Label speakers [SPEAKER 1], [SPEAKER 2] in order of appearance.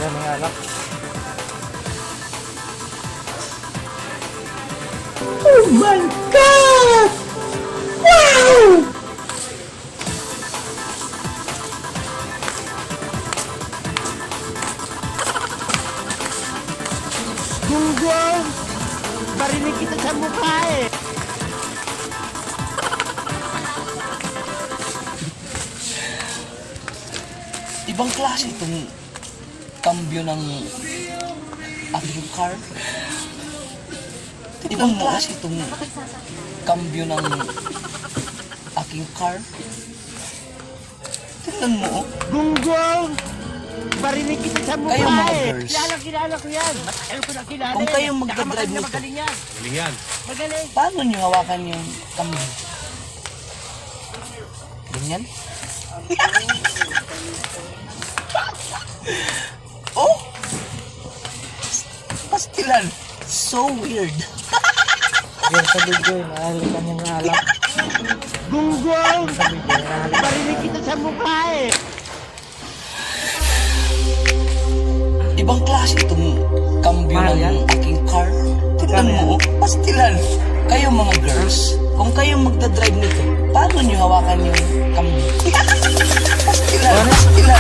[SPEAKER 1] Yan mga alak.
[SPEAKER 2] Oh my God! Wow!
[SPEAKER 3] Gunggong! Barinig kita sa mukha eh!
[SPEAKER 4] Ibang klase itong cambio ng aking car. Ibang klase itong cambio ng aking car. Tingnan mo, oh.
[SPEAKER 3] Gunggong! Barinig kita sa mukha
[SPEAKER 4] Kayo mga
[SPEAKER 3] eh!
[SPEAKER 4] girls.
[SPEAKER 3] Kilala ko yan! Matagal ko na kilala
[SPEAKER 4] Kung
[SPEAKER 3] eh.
[SPEAKER 4] kayong magdadrive
[SPEAKER 3] Magaling na
[SPEAKER 4] nito.
[SPEAKER 3] magaling yan!
[SPEAKER 1] Galing yan.
[SPEAKER 3] Magaling!
[SPEAKER 4] Paano nyo hawakan yung cambio? Ganyan? Oh! Pastilan! So weird!
[SPEAKER 1] Yan sa video, nahalikan yung alak.
[SPEAKER 3] Gunggong!
[SPEAKER 1] Sa video, nahalikan.
[SPEAKER 3] Barinig kita sa mukha eh!
[SPEAKER 4] Ibang klase itong cambio
[SPEAKER 1] Mahal yan?
[SPEAKER 4] ng aking car. Tingnan
[SPEAKER 1] Magkano
[SPEAKER 4] mo, oh. Pastilan! Kayo mga girls, kung kayong magdadrive nito, paano nyo hawakan yung cambio? Pastilan! Pastilan!